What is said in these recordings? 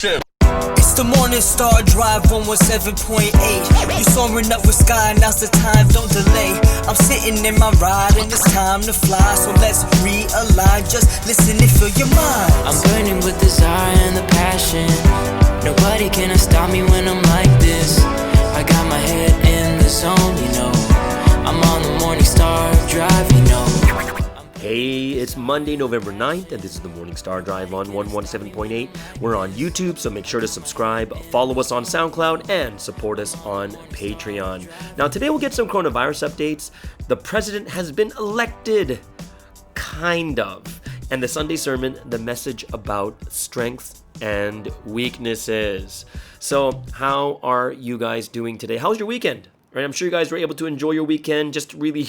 It's the Morning Star Drive 117.8. You soaring up with sky, now's the time, don't delay. I'm sitting in my ride and it's time to fly. So let's realign, just listen and fill your mind. I'm burning with desire and the passion. Nobody can stop me when I'm like this. I got my head in the zone, you know. I'm on the Morning Star Drive, you know. Hey, it's Monday, November 9th, and this is the Morning Star Drive on 117.8. We're on YouTube, so make sure to subscribe, follow us on SoundCloud, and support us on Patreon. Now, today we'll get some coronavirus updates. The president has been elected, kind of. And the Sunday sermon, the message about strength and weaknesses. So, how are you guys doing today? How's your weekend? Right, I'm sure you guys were able to enjoy your weekend, just really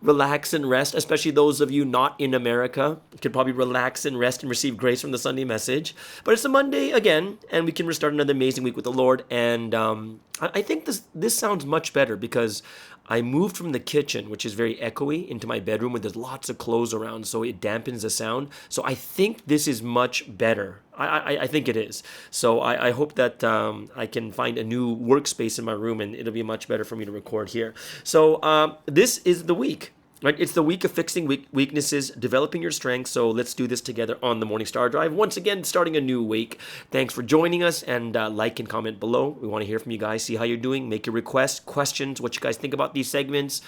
relax and rest, especially those of you not in America. You could probably relax and rest and receive grace from the Sunday message. But it's a Monday again, and we can restart another amazing week with the Lord. And I think this sounds much better because I moved from the kitchen, which is very echoey, into my bedroom where there's lots of clothes around, so it dampens the sound. So I think this is much better. I think it is. So I hope that I can find a new workspace in my room and it'll be much better for me to record here. So this is the week. Right, it's the week of fixing weaknesses, developing your strengths. So let's do this together on the Morning Star Drive. Once again, starting a new week. Thanks for joining us, and like and comment below. We want to hear from you guys, see how you're doing, make your requests, questions, what you guys think about these segments,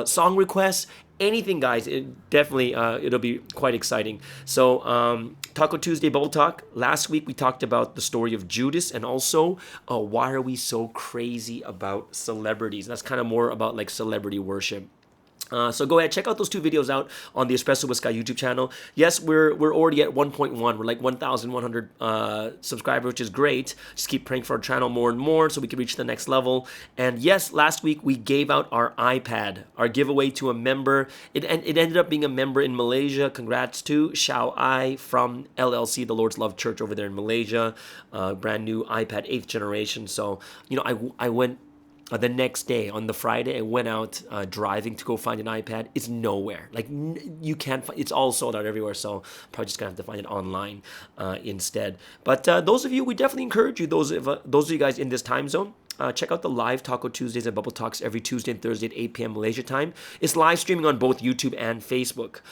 song requests, anything, guys. It'll be quite exciting. So Taco Tuesday Bubble Talk. Last week we talked about the story of Judas, and also why are we so crazy about celebrities? That's kind of more about like celebrity worship. So go ahead, check out those two videos out on the Espresso with Sky YouTube channel. Yes, we're already at 1.1. We're like 1,100 subscribers, which is great. Just keep praying for our channel more and more so we can reach the next level. And yes, last week we gave out our iPad, our giveaway to a member. It ended up being a member in Malaysia. Congrats to Xiao Ai from LLC, the Lord's Love Church over there in Malaysia. Brand new iPad 8th generation. So, you know, I went... the next day, on the Friday, I went out driving to go find an iPad. It's nowhere. Like, you can't find, it's all sold out everywhere, so probably just going to have to find it online instead. But those of you, we definitely encourage you, those of you guys in this time zone, check out the live Taco Tuesdays and Bubble Talks every Tuesday and Thursday at 8 p.m. Malaysia time. It's live streaming on both YouTube and Facebook.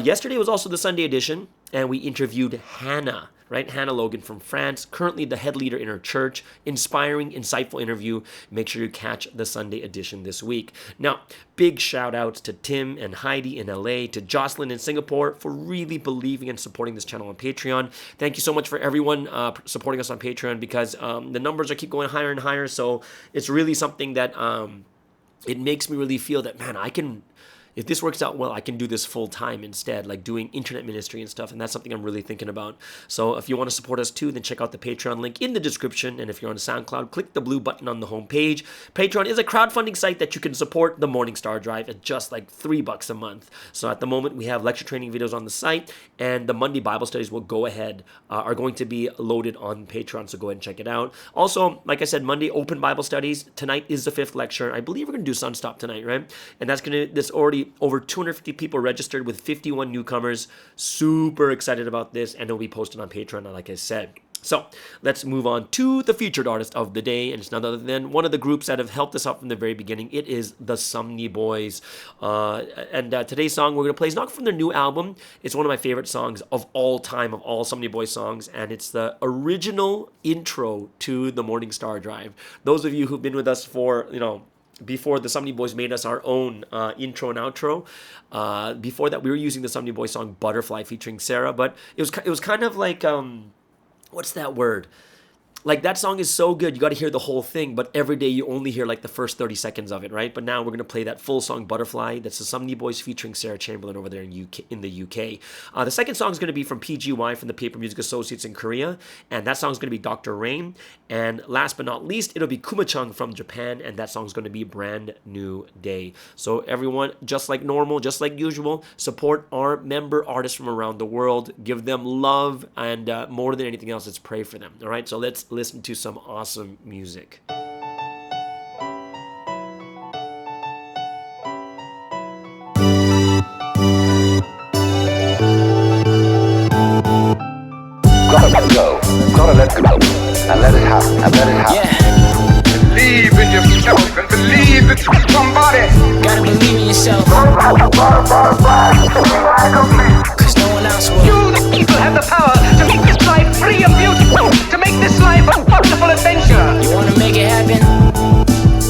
Yesterday was also the Sunday edition, and we interviewed Hannah. Right, Hannah Logan from France, currently the head leader in her church. Inspiring, insightful interview. Make sure you catch the Sunday edition this week. Now, big shout outs to Tim and Heidi in LA, to Jocelyn in Singapore for really believing and supporting this channel on Patreon. Thank you so much for everyone supporting us on Patreon, because the numbers keep going higher and higher. So it's really something that it makes me really feel that, man, if this works out well, I can do this full time instead, like doing internet ministry and stuff. And that's something I'm really thinking about. So if you want to support us too, then check out the Patreon link in the description. And if you're on SoundCloud, click the blue button on the homepage. Patreon is a crowdfunding site that you can support the Morning Star Drive at just like $3 a month. So at the moment, we have lecture training videos on the site, and the Monday Bible studies are going to be loaded on Patreon. So go ahead and check it out. Also, like I said, Monday open Bible studies. Tonight is the 5th lecture. I believe we're going to do Sunstop tonight, right? And there's already over 250 people registered with 51 newcomers. Super excited about this, and it'll be posted on Patreon, like I said. So let's move on to the featured artist of the day, and it's none other than one of the groups that have helped us out from the very beginning. It is the Somni Boys, and today's song we're going to play is not from their new album. It's one of my favorite songs of all time, of all Somni Boys songs, and it's the original intro to the Morning Star Drive. Those of you who've been with us for, before the Somni Boys made us our own intro and outro. Before that, we were using the Somni Boys song Butterfly featuring Sarah, but it was kind of like, what's that word? Like, that song is so good, you got to hear the whole thing, but every day you only hear like the first 30 seconds of it, right? But now we're going to play that full song, Butterfly. That's the Somni Boys featuring Sarah Chamberlain over there in the UK. The second song is going to be from PGY, from the Paper Music Associates in Korea, and that song is going to be Dr. Rain. And last but not least, it'll be Kumachung from Japan, and that song is going to be Brand New Day. So everyone, just like normal, just like usual, support our member artists from around the world. Give them love, and more than anything else, let's pray for them. All right, so let's listen to some awesome music. Go. gotta let go and let it happen, and let it happen. Yeah. Believe in yourself and believe in somebody. Gotta believe in yourself. Cause no one else will. You, the people, have the power to make this life free and beautiful, to make this life a wonderful adventure. You wanna make it happen?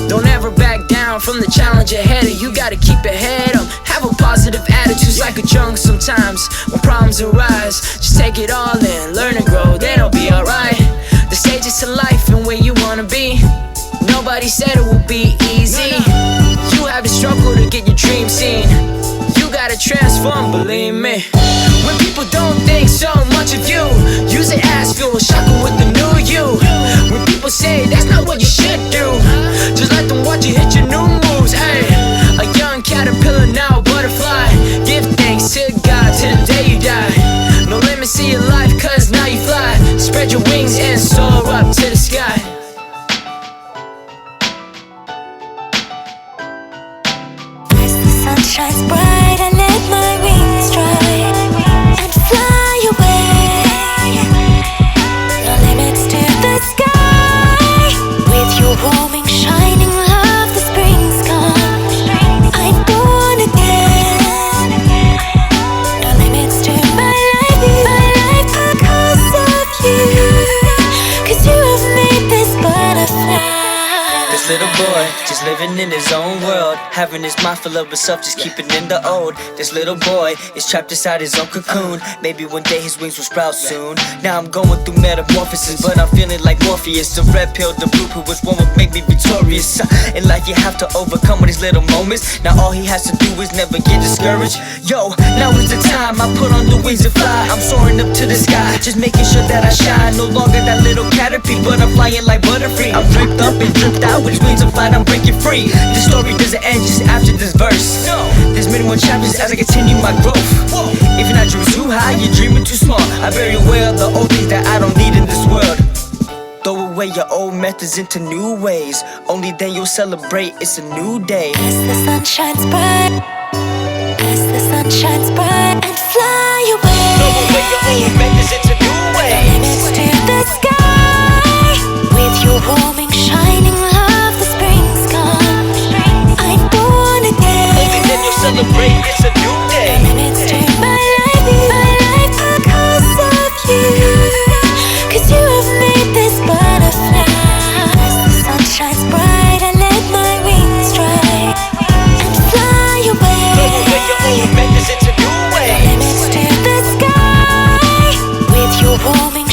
Don't ever back down from the challenge ahead of you. Gotta keep your head up, have a positive attitude. Like a drunk sometimes when problems arise. Just take it all in, learn and grow, then it'll be alright. The stages to life and where you wanna be. Nobody said it will be easy. You have to struggle to get your dreams seen. You gotta transform, believe me. When people don't think so much of you, use it as fuel, shock 'em with the new you. When people say that's not what you should do, just let them watch you hit your new moves. Ay, a young caterpillar, now a butterfly. Give thanks to God till the day you die. No limits to your life, cause now you fly. Spread your wings and soar up to the sky. As the sun shines bright, I let my wings dry and fly away. No limits to the sky. With your warming, shining love, the spring's come. I'm born again. No limits to my life because of you. 'Cause you have made this butterfly. This little boy, just living in his own world, having his mind full of himself, just keeping in the old. This little boy is trapped inside his own cocoon. Maybe one day his wings will sprout soon. Now I'm going through metamorphosis, but I'm feeling like Morpheus. The red pill, the blue pill, which one would make me victorious? In life you have to overcome with these little moments. Now all he has to do is never get discouraged. Yo, now is the time I put on the wings and fly. I'm soaring up to the sky, just making sure that I shine. No longer that little caterpillar, but I'm flying like butterfree. I'm dripped up and dripped out, with wings of flight, I'm breaking free. This story doesn't end just after this verse. There's many more chapters as I continue my growth. If you're not dreaming too high, you're dreaming too small. I very well the old things that I don't need in this world. Throw away your old methods into new ways. Only then you'll celebrate, it's a new day. As the sun shines bright, as the sun shines bright, and fly away. Throw away your old methods into new ways. Limits to the sky. With your warming, shining love, the spring's come. I'm born again. Only then you'll celebrate, it's a new day. Limits to my life because of you. 'Cause you have made this butterfly. As the sun shines bright, I let my wings dry and fly away. Throw away your old methods into new ways. Limits to the sky. With your warming,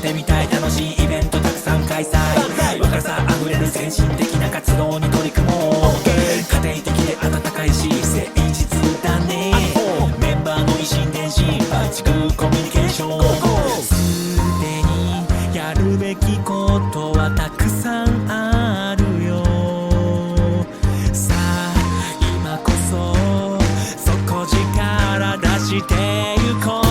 てみたい楽しいイベントたくさん開催若さあふれる先進的な活動に取り組もう家庭的で温かいし誠実だねメンバーの維新伝心抜群コミュニケーションすでにやるべきことはたくさんあるよさあ今こそ底力出してゆこう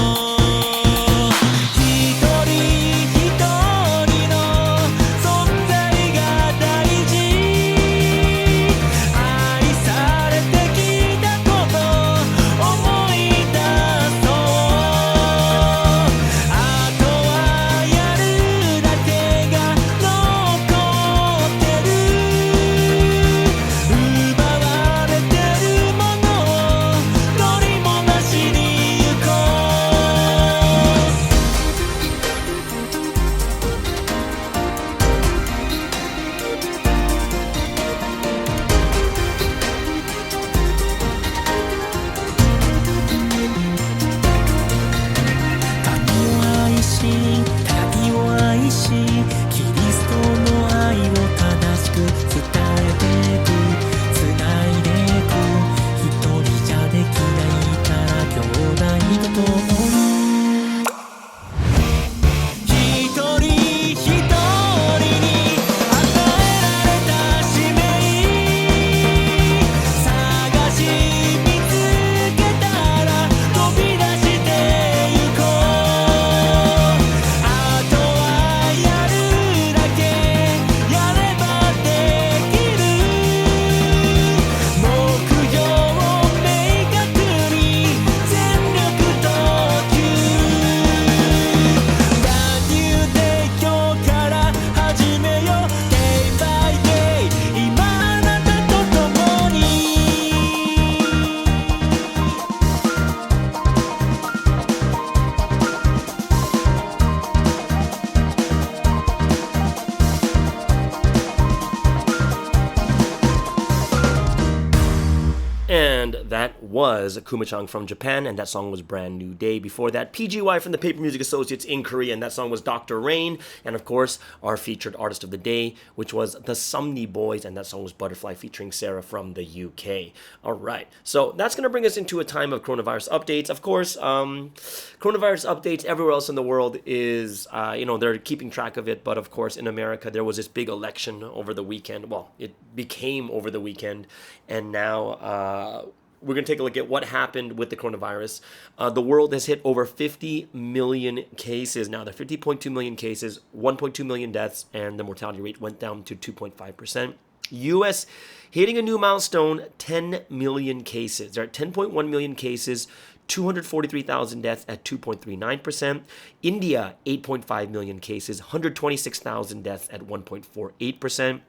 And that was Kumachang from Japan, and that song was Brand New Day. Before that, PGY from the Paper Music Associates in Korea, and that song was Dr. Rain. And of course, our featured artist of the day, which was the Sumney Boys, and that song was Butterfly featuring Sarah from the UK. All right, so that's going to bring us into a time of coronavirus updates. Of course, coronavirus updates everywhere else in the world is, they're keeping track of it. But of course, in America, there was this big election over the weekend. Well, it became over the weekend, and now we're going to take a look at what happened with the coronavirus. The world has hit over 50 million cases now. There are 50.2 million cases, 1.2 million deaths, and the mortality rate went down to 2.5%. U.S. hitting a new milestone, 10 million cases. There are 10.1 million cases, 243,000 deaths at 2.39%. India, 8.5 million cases, 126,000 deaths at 1.48%.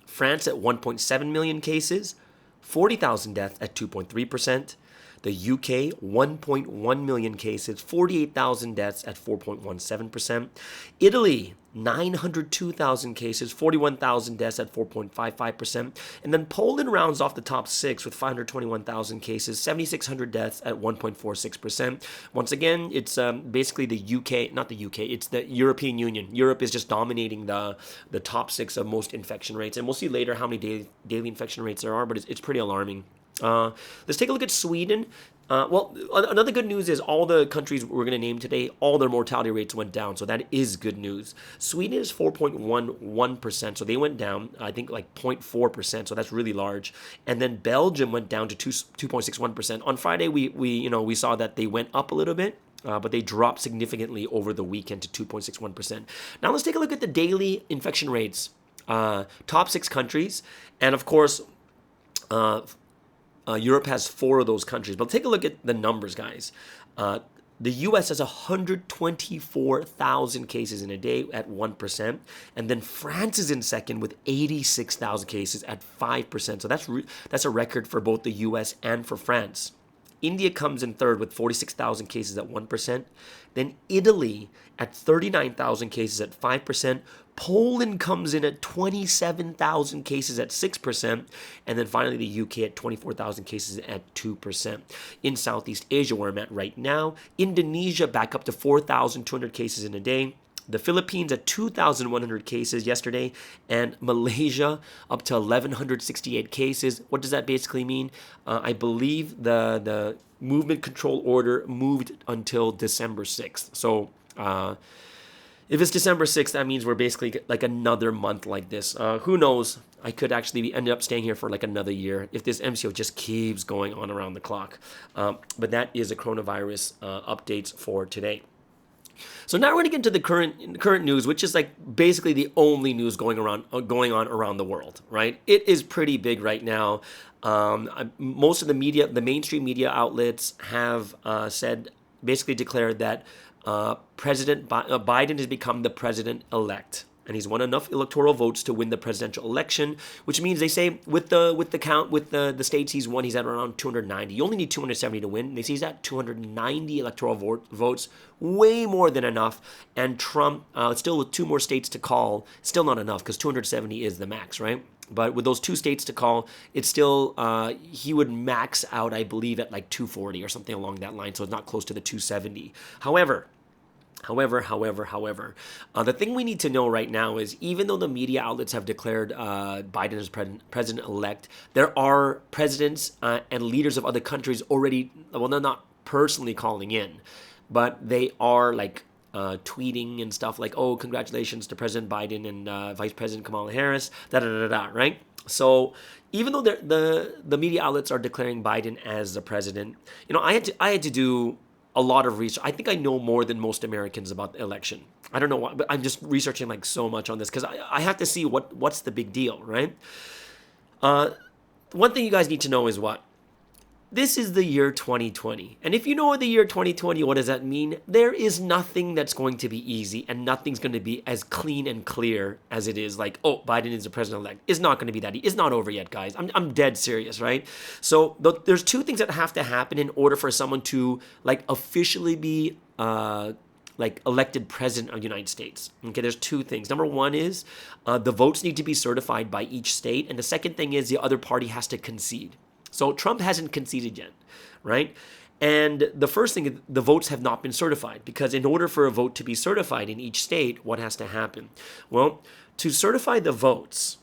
France at 1.7 million cases, 40,000 deaths at 2.3%. The UK, 1.1 million cases, 48,000 deaths at 4.17%. Italy, 902,000 cases, 41,000 deaths at 4.55%. And then Poland rounds off the top six with 521,000 cases, 7,600 deaths at 1.46%. Once again, it's basically the UK, not the UK, it's the European Union. Europe is just dominating the top six of most infection rates. And we'll see later how many daily infection rates there are, but it's pretty alarming. Let's take a look at Sweden. Another good news is all the countries we're going to name today, all their mortality rates went down. So that is good news. Sweden is 4.11%. So they went down, I think, like 0.4%. So that's really large. And then Belgium went down to 2.61%. On Friday, we saw that they went up a little bit. But they dropped significantly over the weekend to 2.61%. Now let's take a look at the daily infection rates. Top six countries. And of course, Europe has 4 of those countries. But take a look at the numbers, guys. The U.S. has 124,000 cases in a day at 1%. And then France is in second with 86,000 cases at 5%. So that's a record for both the U.S. and for France. India comes in third with 46,000 cases at 1%. Then Italy at 39,000 cases at 5%. Poland comes in at 27,000 cases at 6%. And then finally the UK at 24,000 cases at 2%. In Southeast Asia, where I'm at right now, Indonesia back up to 4,200 cases in a day. The Philippines at 2,100 cases yesterday, and Malaysia up to 1,168 cases. What does that basically mean? I believe the movement control order moved until December 6th. So if it's December 6th, that means we're basically like another month like this. Who knows? I could actually end up staying here for like another year if this MCO just keeps going on around the clock. But that is the coronavirus updates for today. So now we're going to get into the current news, which is like basically the only news going on around the world, right? It is pretty big right now. Most of the media, the mainstream media outlets have basically declared that President Biden has become the president-elect, and he's won enough electoral votes to win the presidential election, which means they say with the states he's won, he's at around 290. You only need 270 to win. They say he's at 290 electoral votes, way more than enough. And Trump, still with 2 more states to call, still not enough because 270 is the max, right? But with those 2 states to call, it's still, he would max out, I believe, at like 240 or something along that line. So it's not close to the 270. However, the thing we need to know right now is even though the media outlets have declared Biden as president-elect, there are presidents and leaders of other countries already, well, they're not personally calling in, but they are like tweeting and stuff like, oh, congratulations to President Biden and Vice President Kamala Harris, right? So even though the media outlets are declaring Biden as the president, I had to do a lot of research. I think I know more than most Americans about the election. I don't know why, but I'm just researching like so much on this because I have to see what's the big deal, right? One thing you guys need to know is what? This is the year 2020. And if you know the year 2020, what does that mean? There is nothing that's going to be easy and nothing's going to be as clean and clear as it is like, oh, Biden is the president-elect. It's not going to be that. It's not over yet, guys. I'm dead serious, right? So there's 2 things that have to happen in order for someone to like officially be like elected president of the United States. Okay, there's 2 things. Number 1 is the votes need to be certified by each state. And the second thing is the other party has to concede. So Trump hasn't conceded yet, right? And the first thing, the votes have not been certified because in order for a vote to be certified in each state, what has to happen? Well, to certify the votes,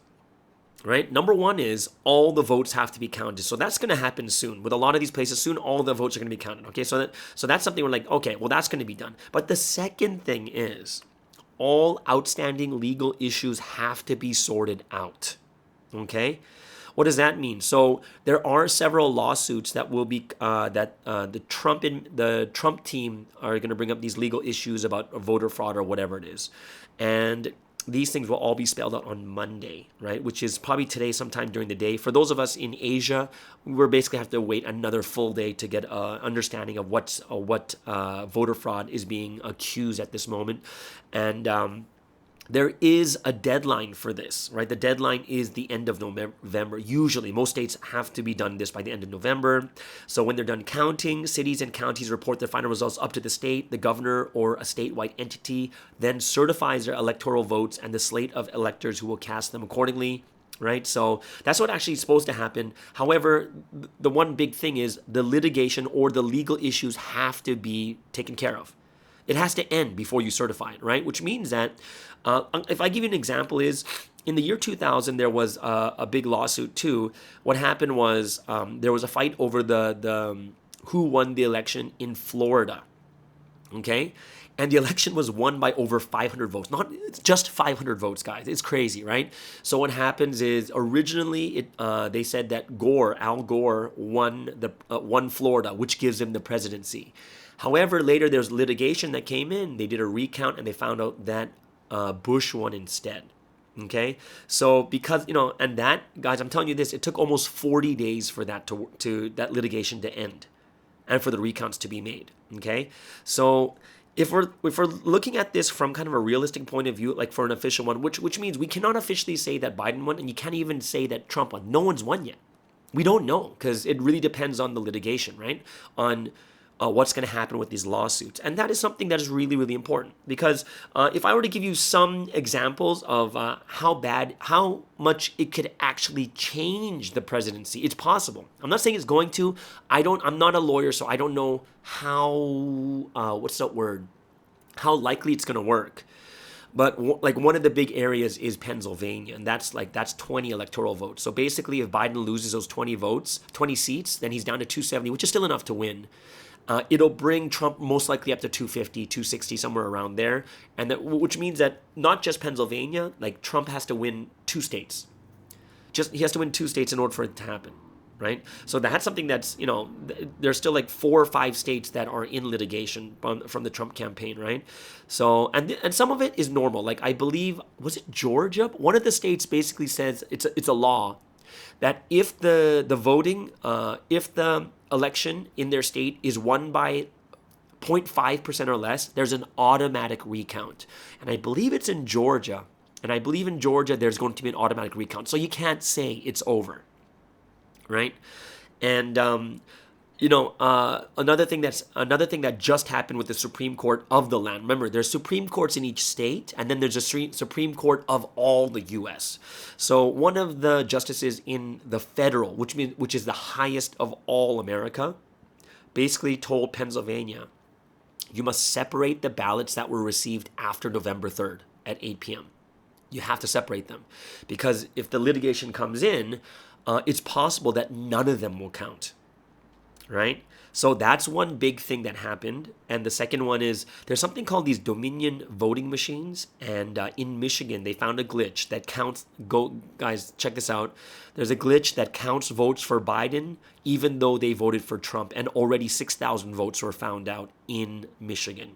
right? Number 1 is all the votes have to be counted. So that's going to happen soon. With a lot of these places, soon all the votes are going to be counted. Okay, so that's something we're like, okay, well, that's going to be done. But the second thing is all outstanding legal issues have to be sorted out. Okay? What does that mean? So there are several lawsuits that will be the Trump team are going to bring up these legal issues about voter fraud or whatever it is, and these things will all be spelled out on Monday, right? Which is probably today, sometime during the day. For those of us in Asia, we're basically have to wait another full day to get an understanding of what voter fraud is being accused at this moment, and there is a deadline for this, right? The deadline is the end of November. Usually, most states have to be done this by the end of November. So when they're done counting, cities and counties report their final results up to the state. The governor or a statewide entity then certifies their electoral votes and the slate of electors who will cast them accordingly, right? So that's what actually is supposed to happen. However, the one big thing is the litigation or the legal issues have to be taken care of. It has to end before you certify it, right? Which means that if I give you an example is in the year 2000, there was a big lawsuit too. What happened was there was a fight over the who won the election in Florida, okay? And the election was won by over 500 votes. Not just 500 votes, guys. It's crazy, right? So what happens is originally they said that Al Gore won Florida, which gives him the presidency. However, later there's litigation that came in. They did a recount and they found out that Bush won instead. Okay, so because and that, guys, I'm telling you this, it took almost 40 days for that that litigation to end, and for the recounts to be made. Okay, so if we're looking at this from kind of a realistic point of view, like for an official one, which means we cannot officially say that Biden won, and you can't even say that Trump won. No one's won yet. We don't know because it really depends on the litigation, right? On what's going to happen with these lawsuits. And that is something that is really, really important because if I were to give you some examples of how much it could actually change the presidency, it's possible. I'm not saying it's going to. I'm not a lawyer, so I don't know how how likely it's going to work. But like one of the big areas is Pennsylvania, and that's 20 electoral votes. So basically, if Biden loses those 20 seats, then he's down to 270, which is still enough to win. It'll bring Trump most likely up to 250, 260, somewhere around there, and which means that not just Pennsylvania, like Trump has to win 2 states. He has to win 2 states in order for it to happen. Right? So that's something that's, there's still like 4 or 5 states that are in litigation from the Trump campaign, right? So, and some of it is normal. Like I believe, was it Georgia? One of the states basically says it's a law that if the voting, if the election in their state is won by 0.5% or less, there's an automatic recount. And I believe it's in Georgia. And I believe in Georgia, there's going to be an automatic recount. So you can't say it's over. Right, and another thing that just happened with the Supreme Court of the land. Remember, there's Supreme Courts in each state, and then there's a Supreme Court of all the U.S. So one of the justices in the federal, which is the highest of all America, basically told Pennsylvania, you must separate the ballots that were received after November 3rd at 8 p.m. You have to separate them, because if the litigation comes in, it's possible that none of them will count, right? So that's one big thing that happened. And the second one is there's something called these Dominion voting machines. And in Michigan, they found a glitch that counts. Guys, check this out. There's a glitch that counts votes for Biden, even though they voted for Trump. And already 6,000 votes were found out in Michigan.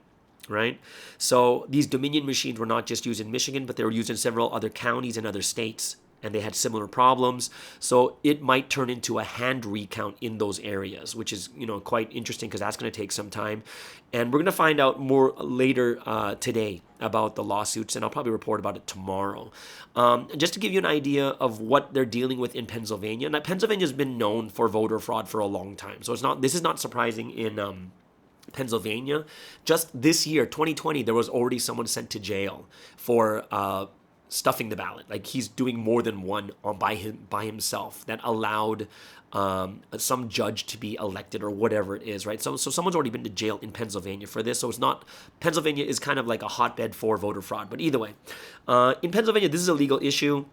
Right? So these Dominion machines were not just used in Michigan, but they were used in several other counties and other states. And they had similar problems. So it might turn into a hand recount in those areas, which is, quite interesting because that's going to take some time. And we're going to find out more later today about the lawsuits, and I'll probably report about it tomorrow. Just to give you an idea of what they're dealing with in Pennsylvania. Now, Pennsylvania has been known for voter fraud for a long time. So this is not surprising in Pennsylvania. Just this year, 2020, there was already someone sent to jail for stuffing the ballot. Like he's doing more than one by himself that allowed some judge to be elected or whatever it is, right? So someone's already been to jail in Pennsylvania for this. So it's not, Pennsylvania is kind of like a hotbed for voter fraud. But either way, in Pennsylvania, this is a legal issue.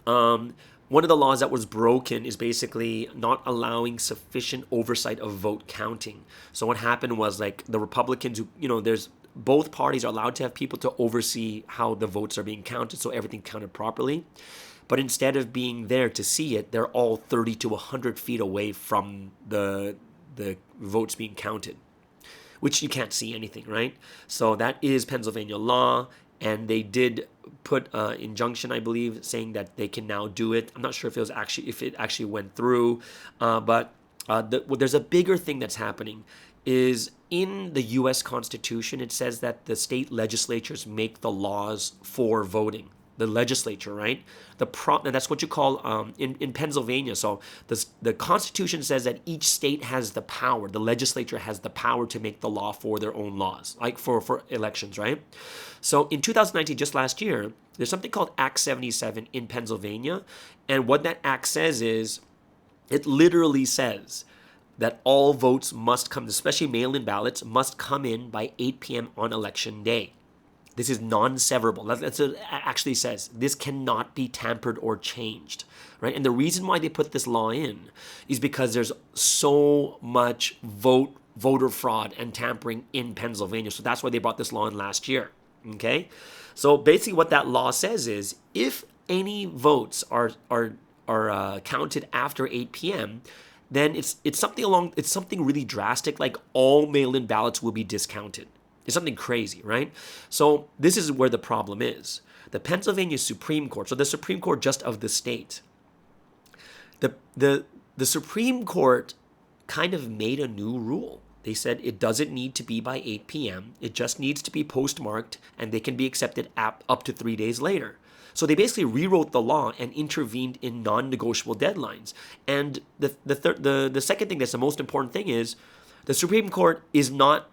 One of the laws that was broken is basically not allowing sufficient oversight of vote counting. So what happened was like the Republicans who, both parties are allowed to have people to oversee how the votes are being counted, so everything counted properly. But instead of being there to see it, they're all 30 to 100 feet away from the votes being counted, which you can't see anything, right? So that is Pennsylvania law, and they did put injunction, I believe, saying that they can now do it. I'm not sure if it actually went through, but there's a bigger thing that's happening. Is in the U.S. Constitution, it says that the state legislatures make the laws for voting. The legislature, right? And that's what you call in Pennsylvania. So the Constitution says that each state has the power. The legislature has the power to make the law for their own laws, like for elections, right? So in 2019, just last year, there's something called Act 77 in Pennsylvania, and what that act says is, it literally says that all votes must come, especially mail-in ballots, must come in by 8 p.m. on election day. This is non-severable. That's what it actually says. This cannot be tampered or changed, right? And the reason why they put this law in is because there's so much voter fraud and tampering in Pennsylvania. So that's why they brought this law in last year, okay? So basically what that law says is, if any votes are counted after 8 p.m., then it's something really drastic, like all mail-in ballots will be discounted. It's something crazy, right? So this is where the problem is. The Pennsylvania Supreme Court, so the Supreme Court just of the state, the Supreme Court kind of made a new rule. They said it doesn't need to be by 8 p.m. It just needs to be postmarked, and they can be accepted up to 3 days later. So they basically rewrote the law and intervened in non-negotiable deadlines. And the second thing that's the most important thing is, the Supreme Court is not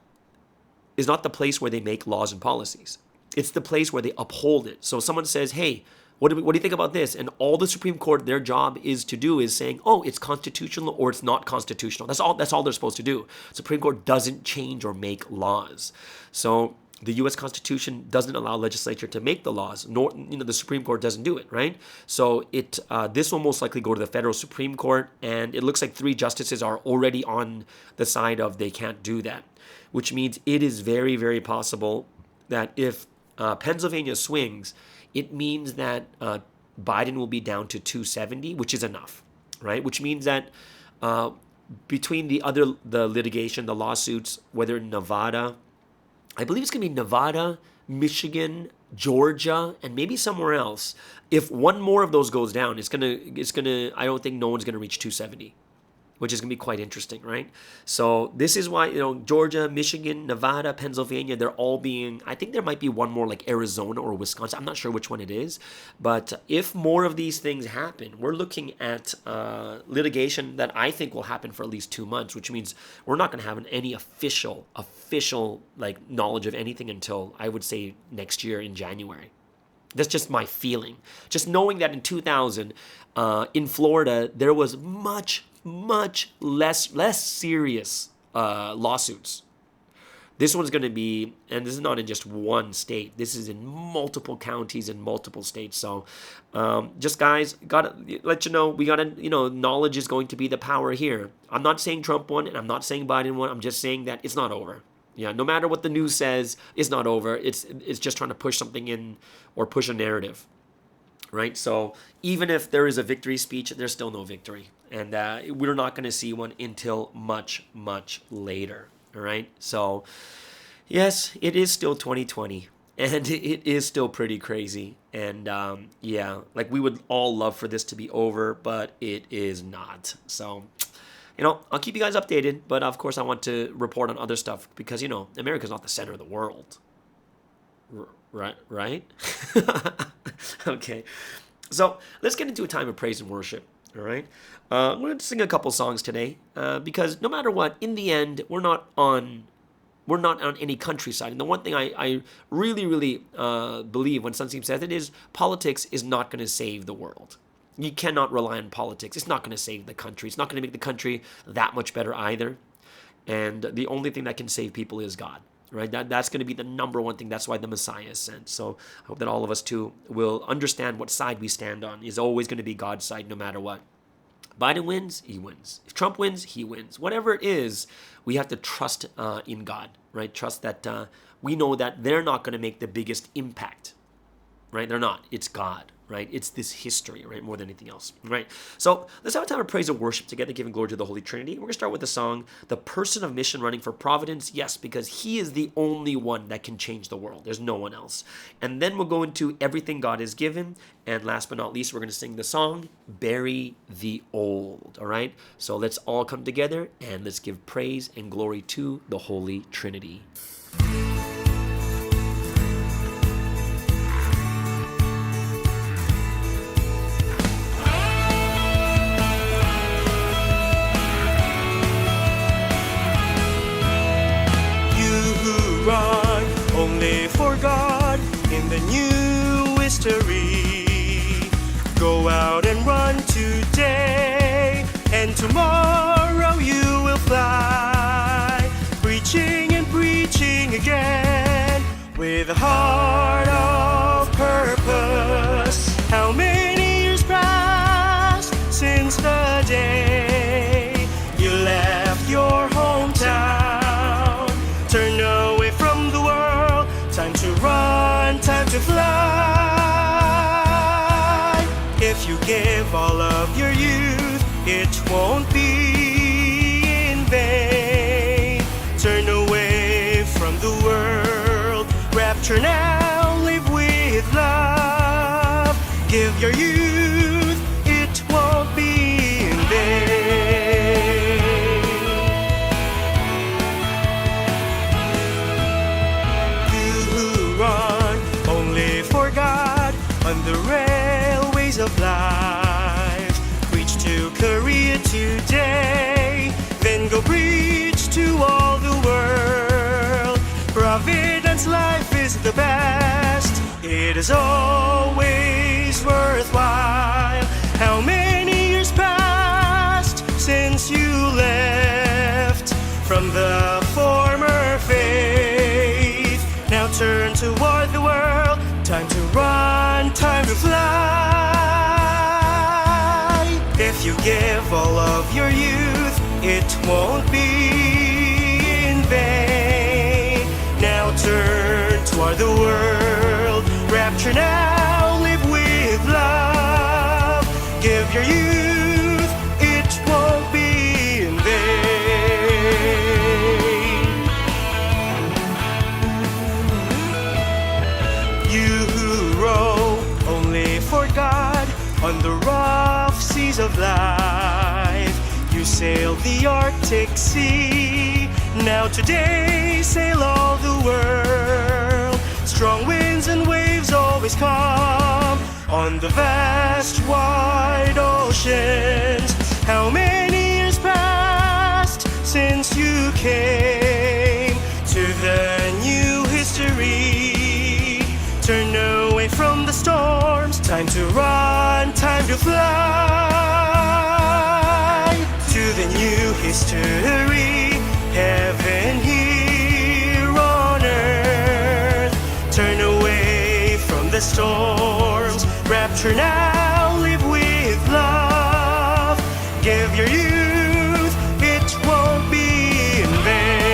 the place where they make laws and policies. It's the place where they uphold it. So someone says, hey, what do you think about this? And all the Supreme Court, their job is to do is saying, oh, it's constitutional or it's not constitutional. That's all they're supposed to do. Supreme Court doesn't change or make laws. So the U.S. Constitution doesn't allow legislature to make the laws, nor the Supreme Court doesn't do it, right? So this will most likely go to the federal Supreme Court, and it looks like 3 justices are already on the side of they can't do that, which means it is very, very possible that if Pennsylvania swings, it means that Biden will be down to 270, which is enough, right? Which means that between the litigation, the lawsuits, whether in Nevada, I believe it's going to be Nevada, Michigan, Georgia, and maybe somewhere else. If one more of those goes down, it's gonna. I don't think no one's gonna reach 270, which is gonna be quite interesting, right? So this is why Georgia, Michigan, Nevada, Pennsylvania, they're all being. I think there might be one more like Arizona or Wisconsin. I'm not sure which one it is, but if more of these things happen, we're looking at litigation that I think will happen for at least 2 months, which means we're not gonna have any official like knowledge of anything until I would say next year in January. That's just my feeling. Just knowing that in 2000, in Florida, there was much less serious lawsuits. This one's going to be, and this is not in just one state. This is in multiple counties in multiple states. So, just guys, gotta let you know, we gotta, knowledge is going to be the power here. I'm not saying Trump won, and I'm not saying Biden won. I'm just saying that it's not over. Yeah, no matter what the news says, it's not over. It's just trying to push something in or push a narrative, right? So even if there is a victory speech, there's still no victory, and we're not going to see one until much later. All right. So yes, it is still 2020, and it is still pretty crazy. And like we would all love for this to be over, but it is not. So. I'll keep you guys updated, but of course I want to report on other stuff because, America's not the center of the world. Right? Okay. So let's get into a time of praise and worship, all right? We're going to sing a couple songs today because no matter what, in the end, we're not on any countryside. And the one thing I really believe when Sunseam says it is politics is not going to save the world. You cannot rely on politics. It's not going to save the country. It's not going to make the country that much better either. And the only thing that can save people is God, right? That's going to be the number one thing. That's why the Messiah is sent. So I hope that all of us too will understand what side we stand on. It's always going to be God's side no matter what. Biden wins, he wins. If Trump wins, he wins. Whatever it is, we have to trust in God, right? Trust that we know that they're not going to make the biggest impact, right? They're not. It's God. Right? It's this history, right? More than anything else, right? So let's have a time of praise and worship together, giving glory to the Holy Trinity. We're going to start with the song, The Person of Mission Running for Providence. Yes, because he is the only one that can change the world. There's no one else. And then we'll go into Everything God Has Given. And last but not least, we're going to sing the song, Bury the Old. All right? So let's all come together and let's give praise and glory to the Holy Trinity. Run only for God in the new history. Go out and run today, and tomorrow you will fly. Preaching and preaching again with a heart of purpose. How many years passed since the day you left your hometown? Turn away from the world, time to run, time to fly. If you give all of your youth, it won't be in vain. Turn away from the world, rapture now, live with love. Give your youth, it won't be in vain. On the railways of life, preach to Korea today, then go preach to all the world. Providence life is the best, it is always worthwhile. How many years passed since you left from the former faith? Now toward the world. Time to run, time to fly. If you give all of your youth, it won't be in vain. Now turn toward the world. Rapture now, live with love. Give your youth, it won't be in vain. You who row only for God on the rough seas of life, you sail the Arctic Sea. Now today sail all the world. Strong winds and waves always come on the vast wide oceans. How many years passed since you came to the new history? Turn away from the storms. Time to run, time to fly to the new history. Heaven here on earth. Turn away from the storms. Rapture now, live with love. Give your youth, it won't be in vain.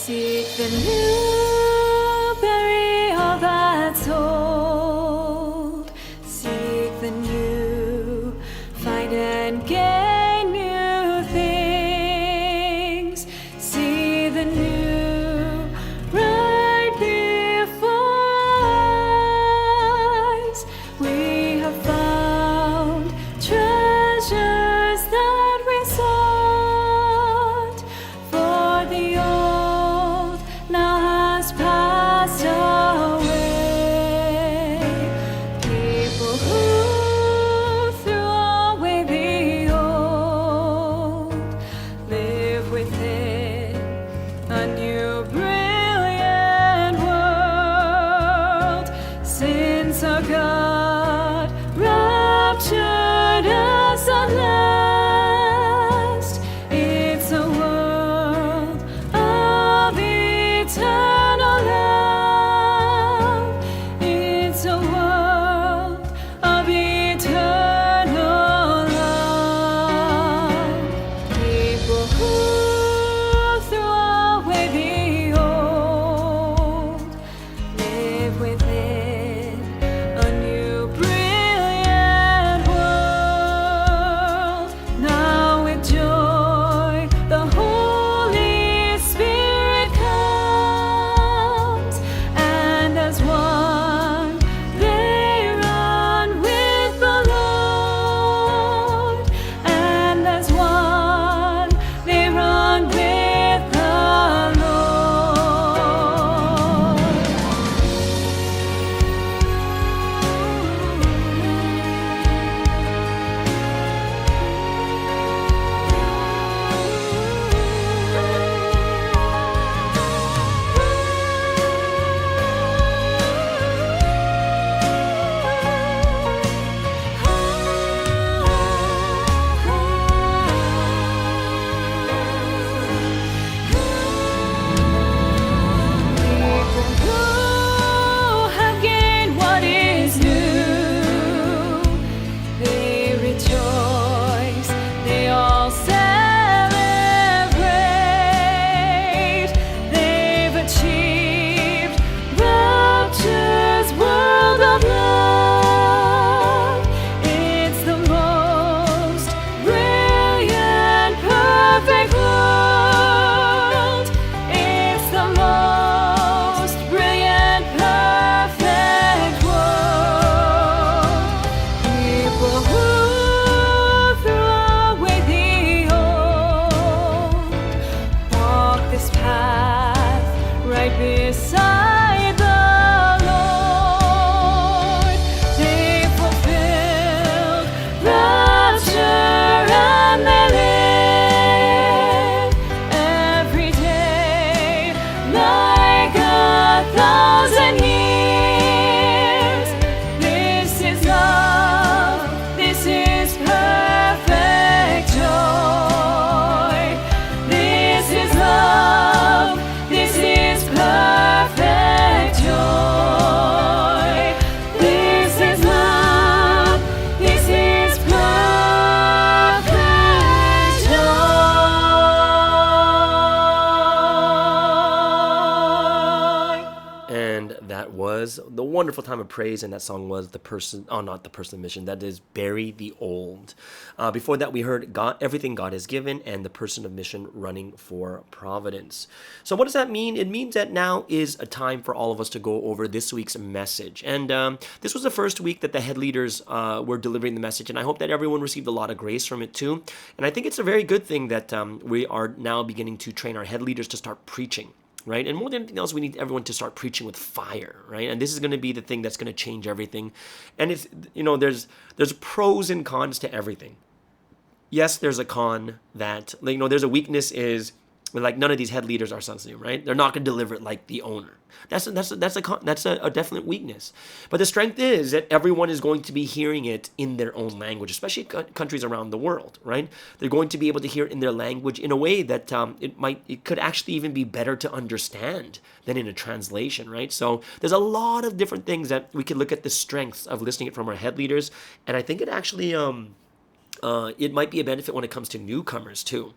Seek the new, bury all that's old. Seek the new, find and gain new things. See the new right before us. We have found treasures that we sought. For the old now has passed away. People who threw away the old live within a new brilliant world. Since our God raptured us at last, it's a world of eternal love. It's a world of eternal love. People who threw away the old live within a new brilliant world. Now with joy the Holy Spirit comes, and as one they run with the Lord, and as one they run with the People who have gained what is new, they rejoice, they all celebrate. They've achieved rapture's world of love. It's the most brilliant, perfect world. It's the most brilliant, perfect world. People who threw away the old walk this path right beside the Lord. They fulfilled rapture and they live every day like 1,000 years. This is love, this is perfect joy. This is love, this is perfect joy. This is love, this is perfect joy. And that was the wonderful time of praise, and that song was the person, oh, not the person of mission, that is Bury the Old. Before that, we heard God, Everything God Has Given, and the person of mission, Running for Providence. So what does that mean? It means that now is a time for all of us to go over this week's message. And this was the first week that the head leaders were delivering the message, and I hope that everyone received a lot of grace from it too. And I think it's a very good thing that we are now beginning to train our head leaders to start preaching. Right? And more than anything else, we need everyone to start preaching with fire, right? And this is going to be the thing that's going to change everything. And it's, there's pros and cons to everything. Yes, there's a con that, there's a weakness is, like, none of these head leaders are sensitive, right? They're not going to deliver it like the owner. That's a definite weakness. But the strength is that everyone is going to be hearing it in their own language, especially countries around the world, right? They're going to be able to hear it in their language in a way that it could actually even be better to understand than in a translation, right? So there's a lot of different things that we can look at the strengths of listening it from our head leaders, and I think it actually it might be a benefit when it comes to newcomers too.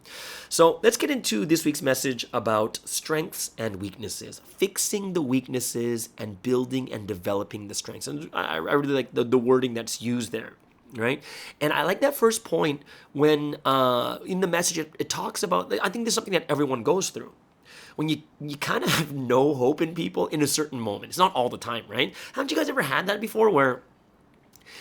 So let's get into this week's message about strengths and weaknesses, fixing the weaknesses and building and developing the strengths. And I really like the wording that's used there, right? And I like that first point when in the message it talks about, I think this is something that everyone goes through. When you kind of have no hope in people in a certain moment. It's not all the time, right? Haven't you guys ever had that before where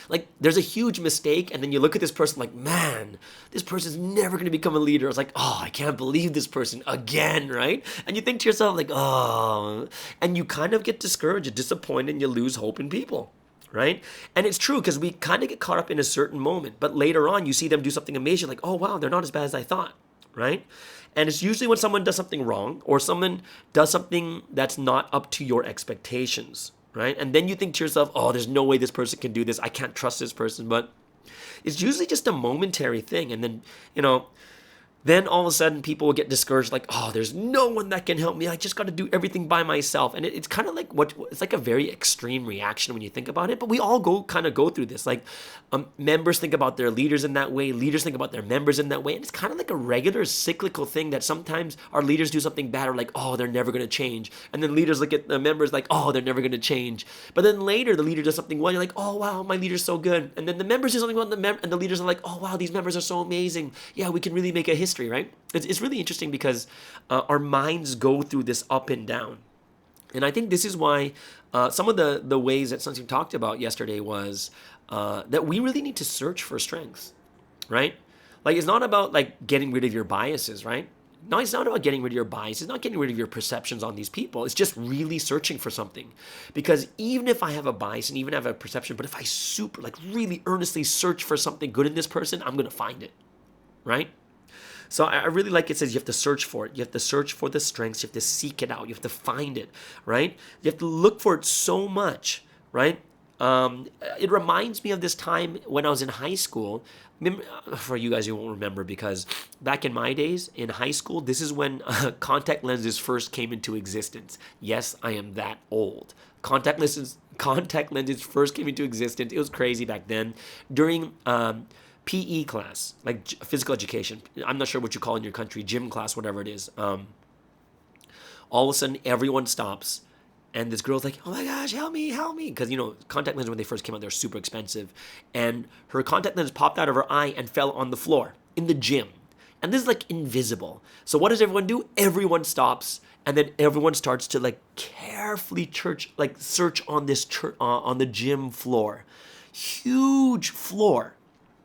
like there's a huge mistake and then you look at this person like, man, this person's never going to become a leader. It's like, oh, I can't believe this person again, right? And you think to yourself like, oh, and you kind of get discouraged, disappointed, and you lose hope in people, right? And it's true because we kind of get caught up in a certain moment, but later on you see them do something amazing like, oh, wow, they're not as bad as I thought, right? And it's usually when someone does something wrong or someone does something that's not up to your expectations, right? And then you think to yourself, oh, there's no way this person can do this. I can't trust this person. But it's usually just a momentary thing. And then, then all of a sudden people will get discouraged like, oh, there's no one that can help me. I just got to do everything by myself. And it's kind of like it's like a very extreme reaction when you think about it. But we all go through this. Like members think about their leaders in that way. Leaders think about their members in that way. And it's kind of like a regular cyclical thing that sometimes our leaders do something bad or like, oh, they're never going to change. And then leaders look at the members like, oh, they're never going to change. But then later the leader does something well. You're like, oh, wow, my leader's so good. And then the members do something well and the leaders are like, oh, wow, these members are so amazing. Yeah, we can really make a history, right? It's really interesting because our minds go through this up and down. And I think this is why some of the ways that Sunsim talked about yesterday was that we really need to search for strengths, right? Like it's not about like getting rid of your biases, right? No, it's not about getting rid of your biases. It's not getting rid of your perceptions on these people. It's just really searching for something. Because even if I have a bias and even have a perception, but if I really earnestly search for something good in this person, I'm going to find it, right? So I really like it says you have to search for it. You have to search for the strengths. You have to seek it out. You have to find it, right? You have to look for it so much, right? It reminds me of this time when I was in high school. For you guys who won't remember, because back in my days in high school, this is when contact lenses first came into existence. Yes, I am that old. Contact lenses first came into existence. It was crazy back then. During PE class, like physical education. I'm not sure what you call it in your country, gym class, whatever it is. All of a sudden, everyone stops, and this girl's like, "Oh my gosh, help me!" Because contact lenses when they first came out, they're super expensive, and her contact lens popped out of her eye and fell on the floor in the gym. And this is like invisible. So what does everyone do? Everyone stops, and then everyone starts to like carefully search on on the gym floor, huge floor.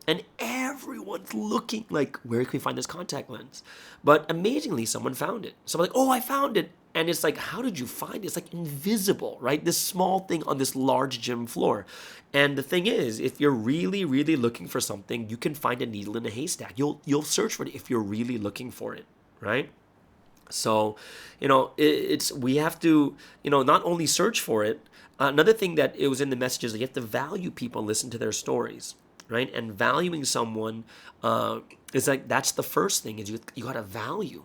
And everyone's looking like, where can we find this contact lens? But amazingly, someone found it. Someone's like, oh, I found it. And it's like, how did you find it? It's like invisible, right? This small thing on this large gym floor. And the thing is, if you're really, really looking for something, you can find a needle in a haystack. You'll search for it if you're really looking for it, right? So, we have to, not only search for it. Another thing that it was in the messages, that you have to value people and listen to their stories. Right? And valuing someone is like, that's the first thing, is you got to value.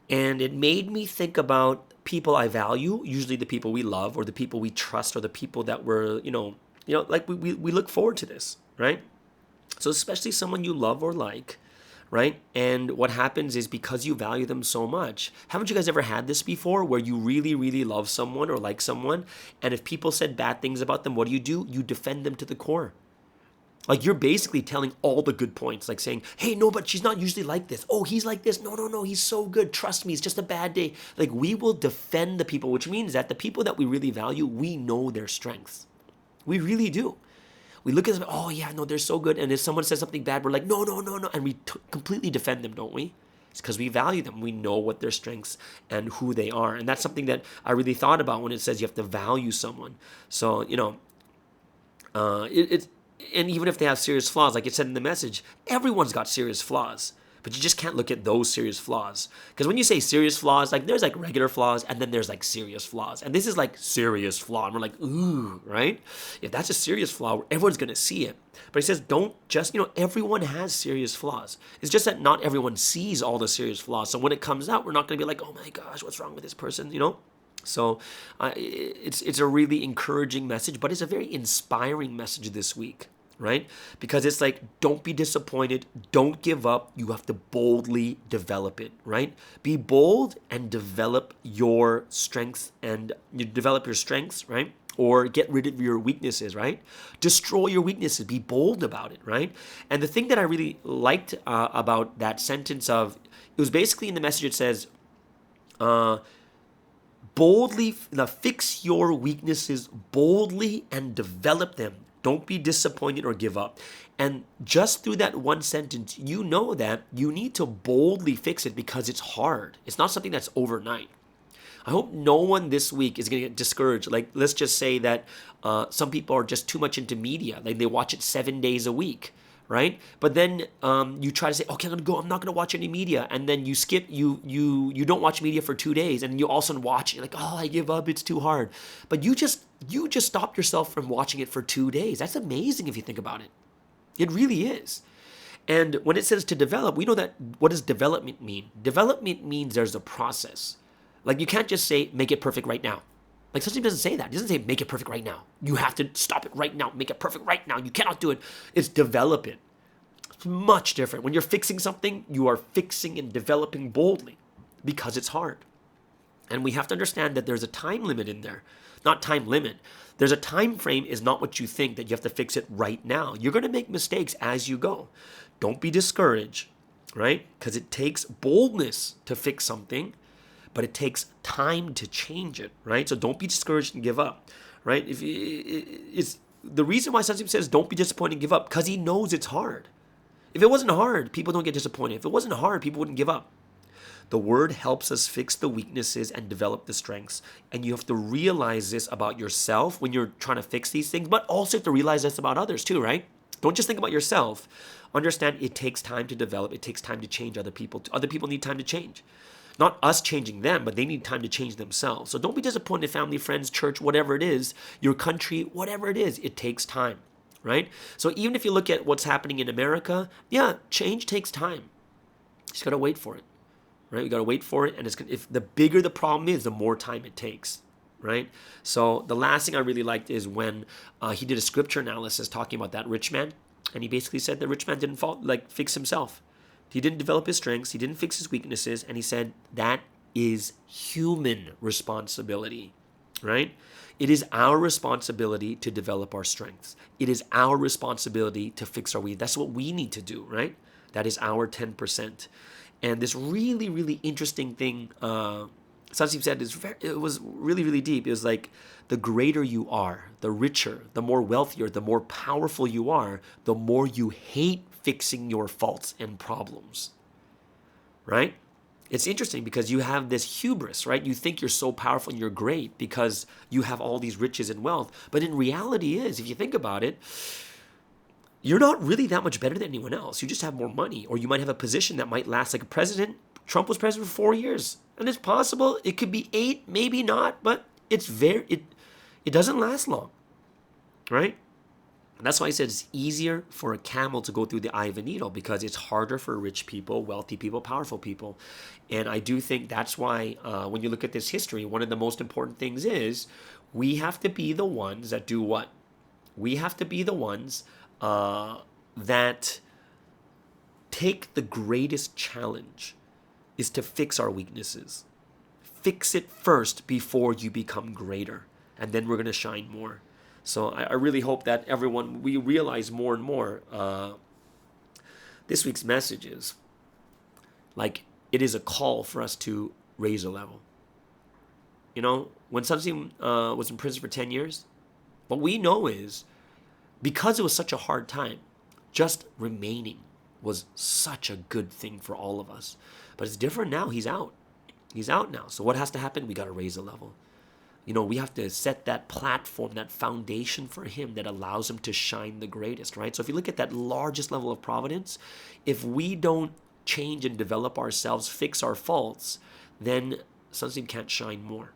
And it made me think about people I value, usually the people we love or the people we trust or the people that we're, like we look forward to this, right? So especially someone you love or like, right? And what happens is because you value them so much, haven't you guys ever had this before where you really, really love someone or like someone, and if people said bad things about them, what do? You defend them to the core. Like you're basically telling all the good points, like saying, hey, no, but she's not usually like this. Oh, he's like this. No, he's so good. Trust me, it's just a bad day. Like we will defend the people, which means that the people that we really value, we know their strengths. We really do. We look at them, oh yeah, no, they're so good. And if someone says something bad, we're like, no. And we completely defend them, don't we? It's because we value them. We know what their strengths and who they are. And that's something that I really thought about when it says you have to value someone. So, it's, and even if they have serious flaws, like it said in the message, everyone's got serious flaws. But you just can't look at those serious flaws. Because when you say serious flaws, like there's like regular flaws and then there's like serious flaws. And this is like serious flaw. And we're like, ooh, right? If that's a serious flaw, everyone's going to see it. But he says, don't just, everyone has serious flaws. It's just that not everyone sees all the serious flaws. So when it comes out, we're not going to be like, oh my gosh, what's wrong with this person, So it's a really encouraging message, but it's a very inspiring message this week, right? Because it's like, don't be disappointed, don't give up. You have to boldly develop it, right? Be bold and develop your strengths, and you develop your strengths, right? Or get rid of your weaknesses, right? Destroy your weaknesses. Be bold about it, right? And the thing that I really liked about that sentence it was basically in the message, it says, boldly, now fix your weaknesses boldly and develop them. Don't be disappointed or give up. And just through that one sentence, you know that you need to boldly fix it because it's hard. It's not something that's overnight. I hope no one this week is going to get discouraged. Like, let's just say that some people are just too much into media. Like, they watch it 7 days a week, right? But then you try to say, okay, I'm not going to watch any media. And then you skip, you don't watch media for 2 days. And you all of a sudden watch it. You're like, oh, I give up. It's too hard. But you just stopped yourself from watching it for 2 days. That's amazing if you think about it. It really is. And when it says to develop, we know that, what does development mean? Development means there's a process. Like, you can't just say, make it perfect right now. Like, something doesn't say that. It doesn't say, make it perfect right now. You have to stop it right now. Make it perfect right now. You cannot do it. It's develop it. It's much different. When you're fixing something, you are fixing and developing boldly because it's hard. And we have to understand that there's a time limit in there. Not time limit. There's a time frame is not what you think, that you have to fix it right now. You're going to make mistakes as you go. Don't be discouraged, right? Because it takes boldness to fix something, but it takes time to change it, right? So don't be discouraged and give up, right? It's the reason why Sun Tzu says don't be disappointed and give up, because he knows it's hard. If it wasn't hard, people don't get disappointed. If it wasn't hard, people wouldn't give up. The word helps us fix the weaknesses and develop the strengths. And you have to realize this about yourself when you're trying to fix these things, but also have to realize this about others too, right? Don't just think about yourself. Understand it takes time to develop. It takes time to change other people. Other people need time to change. Not us changing them, but they need time to change themselves. So don't be disappointed, family, friends, church, whatever it is, your country, whatever it is, it takes time, right? So even if you look at what's happening in America, yeah, change takes time. You just got to wait for it, right? We got to wait for it. And if the bigger the problem is, the more time it takes, right? So the last thing I really liked is when he did a scripture analysis talking about that rich man. And he basically said the rich man didn't fix himself. He didn't develop his strengths. He didn't fix his weaknesses. And he said that is human responsibility, right? It is our responsibility to develop our strengths. It is our responsibility to fix our weaknesses. That's what we need to do, right? That is our 10%. And this really, really interesting thing, Sun Tzu said, it was really, really deep. It was like, the greater you are, the richer, the more wealthier, the more powerful you are, the more you hate fixing your faults and problems, right? It's interesting because you have this hubris, right? You think you're so powerful and you're great because you have all these riches and wealth. But in reality if you think about it, you're not really that much better than anyone else. You just have more money, or you might have a position that might last like a president. Trump was president for 4 years, and it's possible it could be 8, maybe not, but it doesn't last long, right? And that's why I said it's easier for a camel to go through the eye of a needle, because it's harder for rich people, wealthy people, powerful people. And I do think that's why when you look at this history, one of the most important things is we have to be the ones that do what? We have to be the ones that take the greatest challenge is to fix our weaknesses. Fix it first before you become greater, and then we're going to shine more. So I really hope that we realize more and more this week's message is like, it is a call for us to raise a level. You know, when Sun Tzu was in prison for 10 years, what we know is because it was such a hard time, just remaining was such a good thing for all of us. But it's different now. He's out. He's out now. So what has to happen? We got to raise a level. You know, we have to set that platform, that foundation for him that allows him to shine the greatest, right? So if you look at that largest level of providence, if we don't change and develop ourselves, fix our faults, then Sun Tzu can't shine more,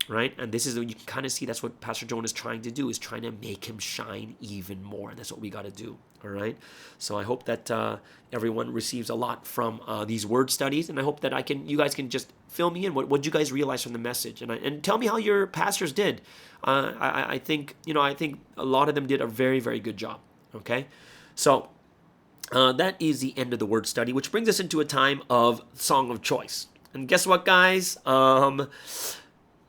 right? And this is, you can kind of see that's what Pastor Joan is trying to do, is trying to make him shine even more. And that's what we got to do, all right? So I hope that everyone receives a lot from these word studies, and I hope that you guys can just fill me in. What did you guys realize from the message? And tell me how your pastors did. I think a lot of them did a very, very good job. Okay, so that is the end of the word study, which brings us into a time of song of choice. And guess what, guys?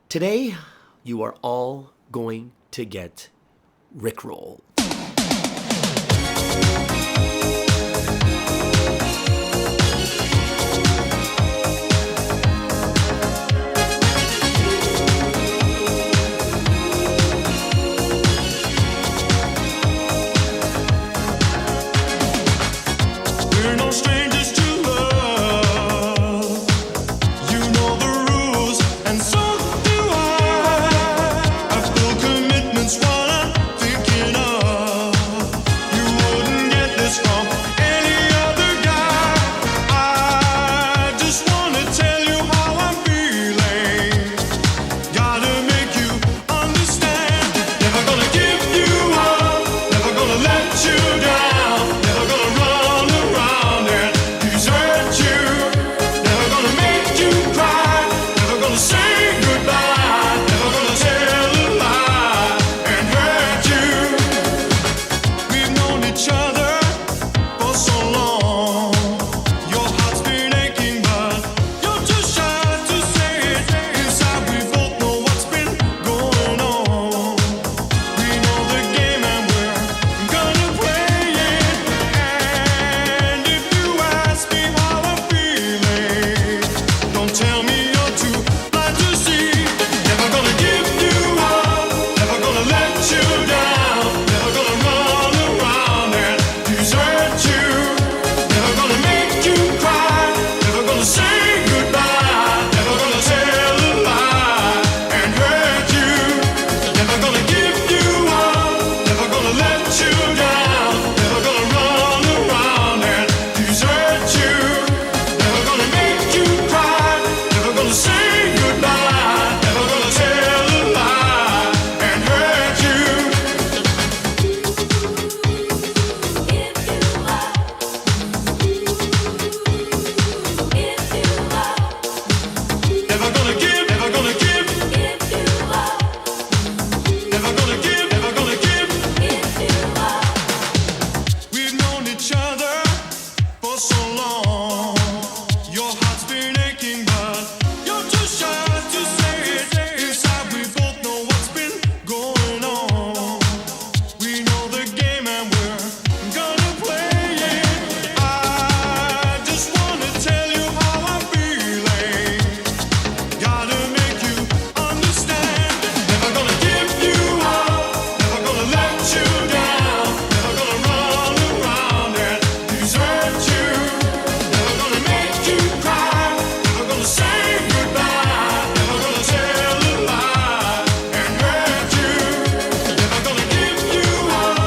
Today you are all going to get Rickrolled. We're no strangers to love. You know the rules, and so do I. I feel commitment's what I'm thinking of. You wouldn't get this from any other guy. I just wanna tell you how I'm feeling. Gotta make you understand. Never gonna give you up. Never gonna let you down. Never gonna run around and desert you. Never gonna make you cry. Never gonna say goodbye. Never gonna tell a lie and hurt you. We've known each other for so long. Your heart's been aching, but you're too shy to say it. Inside we both know what's been going on. We know the game and we're gonna play it. And if you ask me how I'm feeling, don't tell me you're too blind to see. Never gonna give you up. Never gonna let you down. Never gonna run around and desert you. Never gonna make you cry. Never gonna say goodbye. Never gonna tell a lie and hurt you. Never gonna give you up. Never gonna let you down. Never gonna run around and desert you. Never gonna make you cry. Never gonna say goodbye. Never gonna tell a lie and hurt you. Never gonna give, never gonna give. Never gonna give, never gonna give. We've known each other for so long. Your heart's been aching, but you're too shy to say it. Inside we both know what's been going on. We know the game and we're gonna play it. I just wanna tell you how I'm feeling. Gotta make you understand. Never gonna give you up. Never gonna let you down. Never gonna run around and desert you. Never gonna make you cry. Never gonna say goodbye. Never gonna tell a lie and hurt you. Never gonna give you up.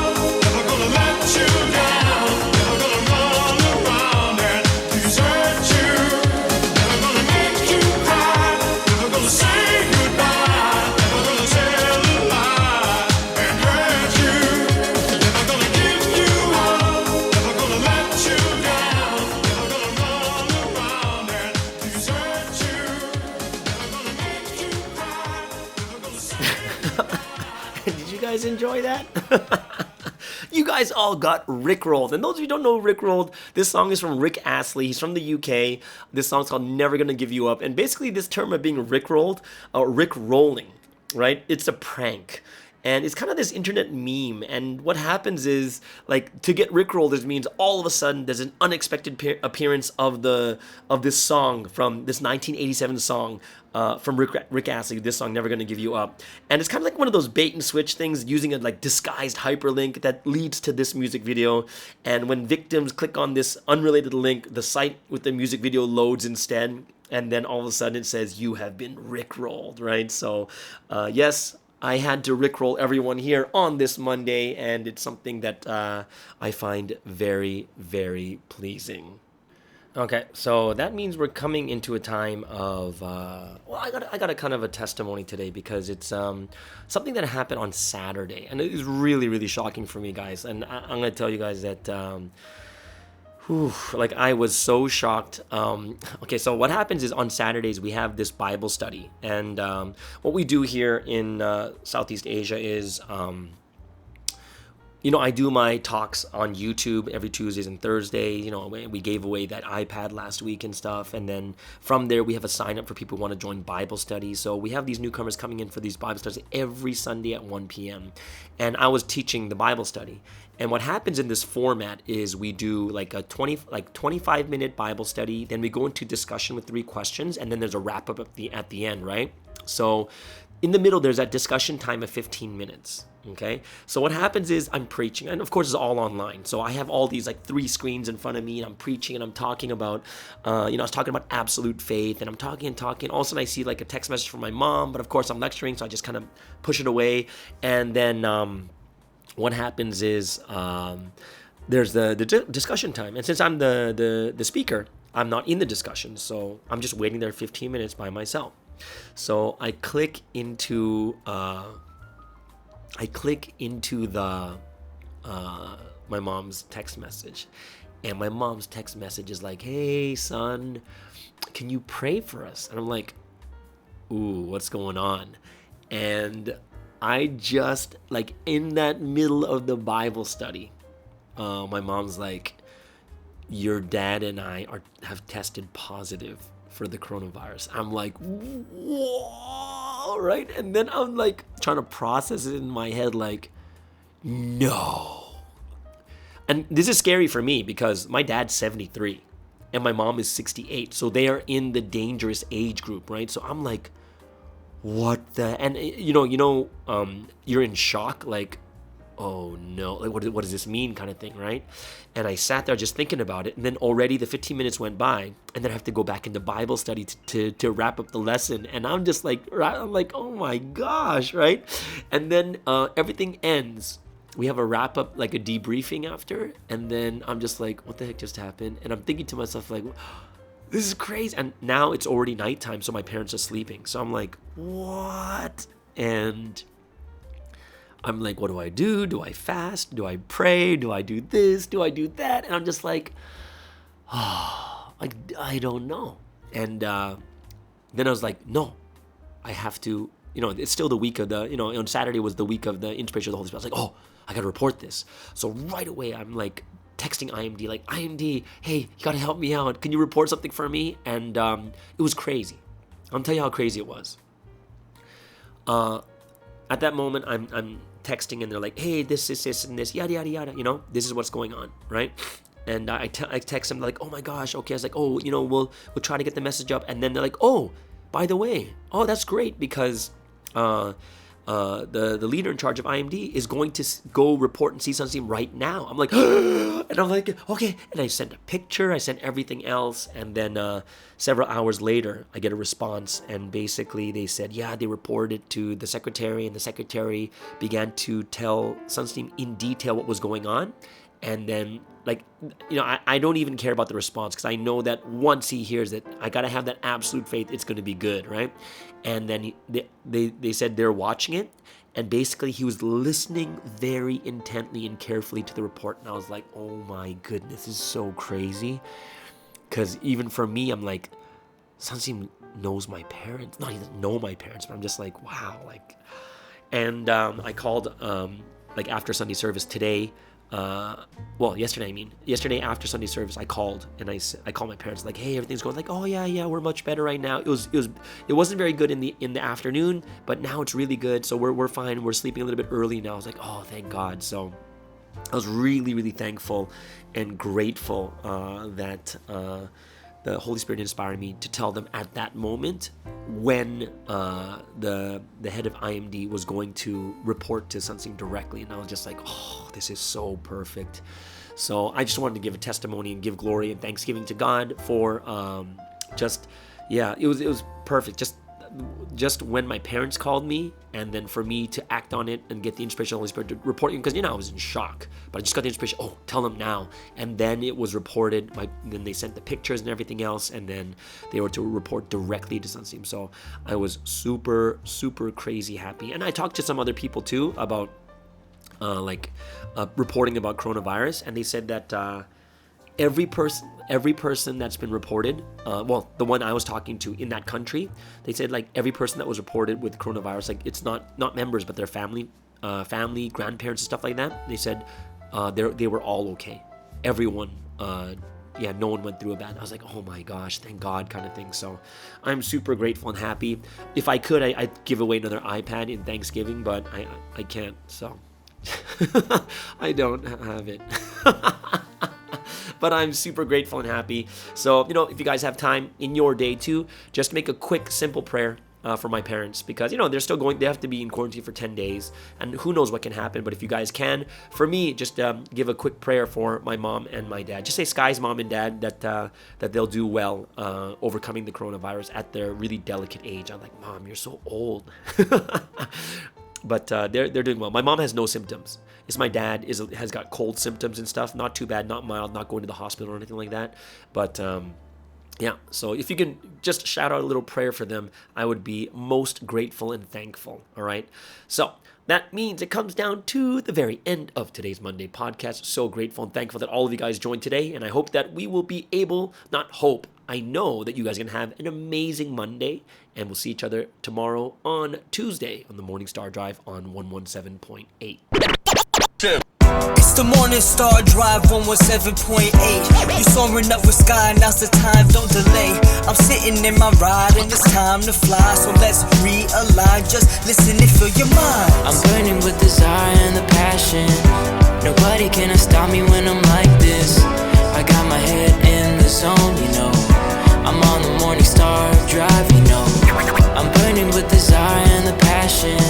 Never gonna let you down. Never gonna run around and desert you. Never gonna make you cry. Never gonna say goodbye. Never gonna tell a lie and hurt you. Never gonna give you up. Never gonna let you down. Never gonna run around and desert you. Never gonna make you cry. Never gonna say. Did you guys enjoy that? You guys all got Rickrolled. And those of you who don't know Rickrolled, this song is from Rick Astley. He's from the UK. This song's called Never Gonna Give You Up. And basically this term of being Rickrolled, Rickrolling, right? It's a prank. And it's kind of this internet meme. And what happens is, like, to get Rickrolled, this means all of a sudden there's an unexpected appearance of this song from this 1987 song from Rick Astley. This song, Never Gonna Give You Up. And it's kind of like one of those bait and switch things, using a like disguised hyperlink that leads to this music video. And when victims click on this unrelated link, the site with the music video loads instead. And then all of a sudden it says, you have been Rickrolled, right? So, yes, I had to Rickroll everyone here on this Monday, and it's something that I find very, very pleasing. Okay, so that means we're coming into a time of I got a kind of a testimony today, because it's something that happened on Saturday, and it is really, really shocking for me, guys. And I'm gonna tell you guys that like, I was so shocked. Okay, so what happens is on Saturdays we have this Bible study, and what we do here in Southeast Asia is I do my talks on YouTube every Tuesdays and Thursdays. We gave away that iPad last week and stuff. And then from there, we have a sign up for people who want to join Bible studies. So we have these newcomers coming in for these Bible studies every Sunday at 1 p.m. And I was teaching the Bible study. And what happens in this format is we do like a 25-minute Bible study. Then we go into discussion with 3 questions. And then there's a wrap up at the end, right? So in the middle, there's that discussion time of 15 minutes. Okay, so what happens is I'm preaching, and of course it's all online. So I have all these like 3 screens in front of me, and I'm preaching, and I'm talking about, I was talking about absolute faith, and I'm talking. All of a sudden I see like a text message from my mom, but of course I'm lecturing, so I just kind of push it away. And then what happens is there's the discussion time, and since I'm the speaker, I'm not in the discussion, so I'm just waiting there 15 minutes by myself. So I click into the my mom's text message, and my mom's text message is like, "Hey son, can you pray for us?" And I'm like, "Ooh, what's going on?" And I just, like, in that middle of the Bible study, my mom's like, "Your dad and I have tested positive for the coronavirus." I'm like, whoa, right? And then I'm like trying to process it in my head, like, no. And this is scary for me because my dad's 73 and my mom is 68. So they are in the dangerous age group, right? So I'm like, what the, and you're in shock, like, oh no, like what does this mean, kind of thing, right? And I sat there just thinking about it, and then already the 15 minutes went by, and then I have to go back into Bible study to wrap up the lesson, and I'm like, oh my gosh, right? And then everything ends. We have a wrap up, like a debriefing after, and then I'm just like, what the heck just happened? And I'm thinking to myself, like, this is crazy. And now it's already nighttime, so my parents are sleeping. So I'm like, what? And I'm like, what do I do? Do I fast? Do I pray? Do I do this? Do I do that? And I'm just like, I don't know. And then I was like, no, I have to, it's still the week of the, on Saturday was the week of the inspiration of the Holy Spirit. I was like, oh, I got to report this. So right away, I'm like texting IMD, like, IMD, hey, you got to help me out. Can you report something for me? And it was crazy. I'll tell you how crazy it was. At that moment, I'm texting, and they're like, hey, this, and this, yada, yada, yada, this is what's going on, right? And I text them, like, oh my gosh, okay. I was like, oh, we'll try to get the message up. And then they're like, oh, by the way, oh, that's great, because the leader in charge of IMD is going to go report and see Sunsteam right now. I'm like, and I'm like, okay. And I sent a picture, I sent everything else. And then several hours later, I get a response. And basically they said, yeah, they reported it to the secretary, and the secretary began to tell Sunsteam in detail what was going on. And then, like, I don't even care about the response, because I know that once he hears it, I got to have that absolute faith it's going to be good, right? And then they said they're watching it, and basically he was listening very intently and carefully to the report. And I was like, oh my goodness, this is so crazy. Because even for me, I'm like, Sunsteam knows my parents. No, he doesn't know my parents, but I'm just like, wow. Like, and I called, like, after Sunday service today. Yesterday after Sunday service, I called, and I called my parents, like, hey, everything's going, like, oh yeah, we're much better right now. It wasn't very good in the afternoon, but now it's really good. So we're fine. We're sleeping a little bit early now. I was like, oh, thank God. So I was really, really thankful and grateful that the Holy Spirit inspired me to tell them at that moment when the head of IMD was going to report to Sunsteam directly. And I was just like, oh, this is so perfect. So I just wanted to give a testimony and give glory and thanksgiving to God for it was perfect. Just when my parents called me, and then for me to act on it and get the inspiration of the Holy Spirit to report, because I was in shock, but I just got the inspiration, oh, tell them now. And then it was reported, then they sent the pictures and everything else, and then they were to report directly to Sunsteam. So I was super, super crazy happy. And I talked to some other people too about reporting about coronavirus, and they said that every person that's been reported, the one I was talking to in that country, they said, like, every person that was reported with coronavirus, like, it's not members, but their family family, grandparents, and stuff like that, they said they were all okay. Everyone, no one went through a bad. I was like, oh my gosh, thank God, kind of thing. So I'm super grateful and happy. If I could, I'd give away another iPad in Thanksgiving, but I can't. So I don't have it. But I'm super grateful and happy. So, if you guys have time in your day too, just make a quick, simple prayer for my parents, because they have to be in quarantine for 10 days, and who knows what can happen. But if you guys can, for me, just give a quick prayer for my mom and my dad. Just say Sky's mom and dad that they'll do well overcoming the coronavirus at their really delicate age. I'm like, Mom, you're so old. But they're doing well. My mom has no symptoms. It's my dad has got cold symptoms and stuff. Not too bad, not mild, not going to the hospital or anything like that. But so if you can just shout out a little prayer for them, I would be most grateful and thankful. All right. So that means it comes down to the very end of today's Monday podcast. So grateful and thankful that all of you guys joined today. And I hope that we will be able, not hope, I know that you guys are going to have an amazing Monday. And we'll see each other tomorrow on Tuesday on the Morning Star Drive on 117.8. It's the Morning Star Drive 117.8. You soaring up with sky, now's the time, don't delay. I'm sitting in my ride and it's time to fly. So let's realign, just listen and fill your mind. I'm burning with desire and the passion. Nobody can stop me when I'm like this. I got my head in the zone, I'm on the Morning Star Drive, I'm burning with desire and the passion.